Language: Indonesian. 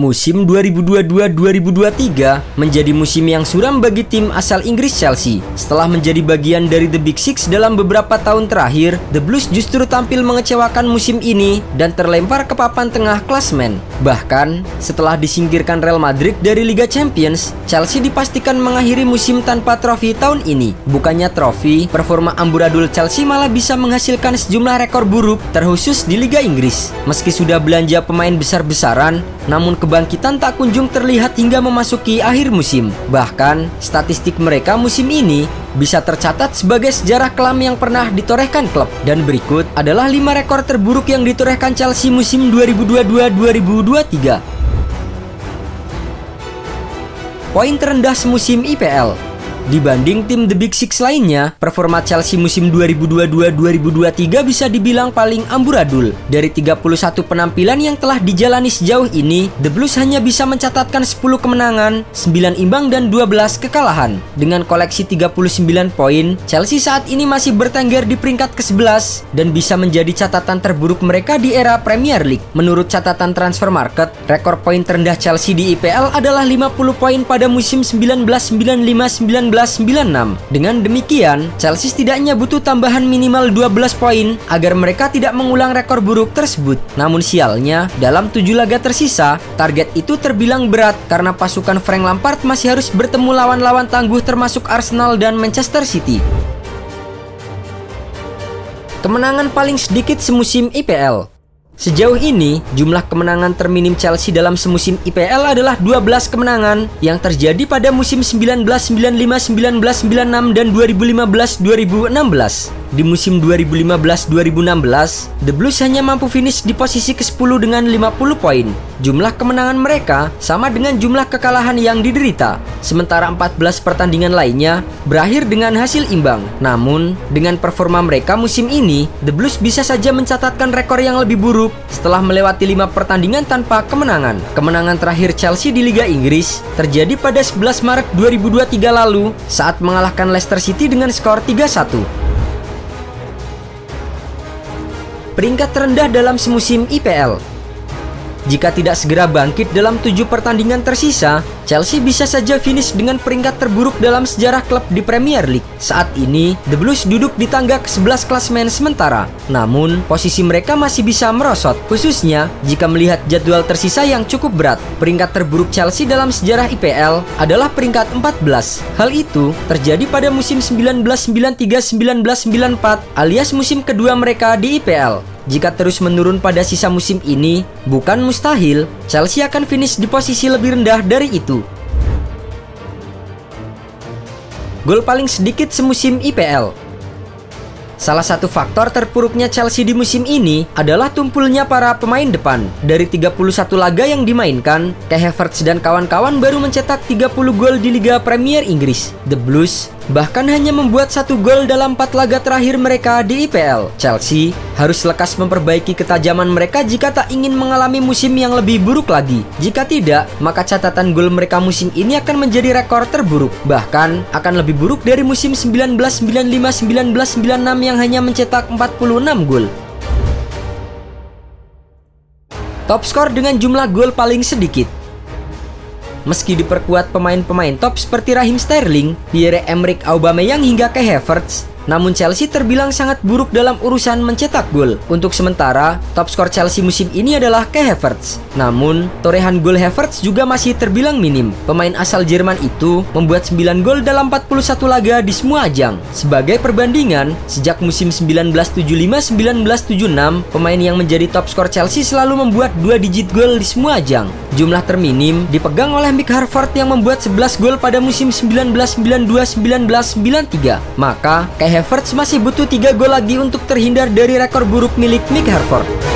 Musim 2022-2023 menjadi musim yang suram bagi tim asal Inggris Chelsea. Setelah menjadi bagian dari The Big Six dalam beberapa tahun terakhir, The Blues justru tampil mengecewakan musim ini dan terlempar ke papan tengah klasemen. Bahkan, setelah disingkirkan Real Madrid dari Liga Champions, Chelsea dipastikan mengakhiri musim tanpa trofi tahun ini. Bukannya trofi, performa amburadul Chelsea malah bisa menghasilkan sejumlah rekor buruk, terkhusus di Liga Inggris. Meski sudah belanja pemain besar-besaran, namun kebangkitan tak kunjung terlihat hingga memasuki akhir musim. Bahkan, statistik mereka musim ini bisa tercatat sebagai sejarah kelam yang pernah ditorehkan klub. Dan berikut adalah 5 rekor terburuk yang ditorehkan Chelsea musim 2022-2023. Poin terendah semusim IPL. Dibanding tim The Big Six lainnya, performa Chelsea musim 2022-2023 bisa dibilang paling amburadul. Dari 31 penampilan yang telah dijalani sejauh ini, The Blues hanya bisa mencatatkan 10 kemenangan, 9 imbang dan 12 kekalahan. Dengan koleksi 39 poin, Chelsea saat ini masih bertengger di peringkat ke-11 dan bisa menjadi catatan terburuk mereka di era Premier League. Menurut catatan Transfer Market, rekor poin terendah Chelsea di IPL adalah 50 poin pada musim 1995-1996. Dengan demikian, Chelsea setidaknya butuh tambahan minimal 12 poin agar mereka tidak mengulang rekor buruk tersebut. Namun sialnya, dalam 7 laga tersisa, target itu terbilang berat karena pasukan Frank Lampard masih harus bertemu lawan-lawan tangguh termasuk Arsenal dan Manchester City. Kemenangan paling sedikit semusim IPL. Sejauh ini, jumlah kemenangan terminim Chelsea dalam semusim IPL adalah 12 kemenangan yang terjadi pada musim 1995-1996 dan 2015-2016. Di musim 2015-2016, The Blues hanya mampu finish di posisi ke-10 dengan 50 poin. Jumlah kemenangan mereka sama dengan jumlah kekalahan yang diderita. Sementara 14 pertandingan lainnya berakhir dengan hasil imbang. Namun, dengan performa mereka musim ini, The Blues bisa saja mencatatkan rekor yang lebih buruk setelah melewati 5 pertandingan tanpa kemenangan. Kemenangan terakhir Chelsea di Liga Inggris terjadi pada 11 Maret 2023 lalu saat mengalahkan Leicester City dengan skor 3-1. Peringkat terendah dalam semusim IPL. Jika tidak segera bangkit dalam 7 pertandingan tersisa, Chelsea bisa saja finish dengan peringkat terburuk dalam sejarah klub di Premier League. Saat ini, The Blues duduk di tangga ke-11 klasemen sementara. Namun, posisi mereka masih bisa merosot, khususnya jika melihat jadwal tersisa yang cukup berat. Peringkat terburuk Chelsea dalam sejarah IPL adalah peringkat 14. Hal itu terjadi pada musim 1993-1994 alias musim kedua mereka di IPL. Jika terus menurun pada sisa musim ini, bukan mustahil Chelsea akan finish di posisi lebih rendah dari itu. Gol paling sedikit semusim IPL. Salah satu faktor terpuruknya Chelsea di musim ini adalah tumpulnya para pemain depan. Dari 31 laga yang dimainkan, Kai Havertz dan kawan-kawan baru mencetak 30 gol di Liga Premier Inggris. The Blues bahkan hanya membuat 1 gol dalam 4 laga terakhir mereka di IPL. Chelsea harus lekas memperbaiki ketajaman mereka jika tak ingin mengalami musim yang lebih buruk lagi. Jika tidak, maka catatan gol mereka musim ini akan menjadi rekor terburuk. Bahkan akan lebih buruk dari musim 1995-1996 yang hanya mencetak 46 gol. Top skor dengan jumlah gol paling sedikit. Meski diperkuat pemain-pemain top seperti Raheem Sterling, Pierre-Emerick Aubameyang hingga Kai Havertz, namun Chelsea terbilang sangat buruk dalam urusan mencetak gol. Untuk sementara, top skor Chelsea musim ini adalah Kai Havertz. Namun, torehan gol Havertz juga masih terbilang minim. Pemain asal Jerman itu membuat 9 gol dalam 41 laga di semua ajang. Sebagai perbandingan, sejak musim 1975-1976, pemain yang menjadi top skor Chelsea selalu membuat 2 digit gol di semua ajang. Jumlah terminim dipegang oleh Mick Harford yang membuat 11 gol pada musim 1992-1993. Maka, Kai Havertz masih butuh 3 gol lagi untuk terhindar dari rekor buruk milik Mick Harford.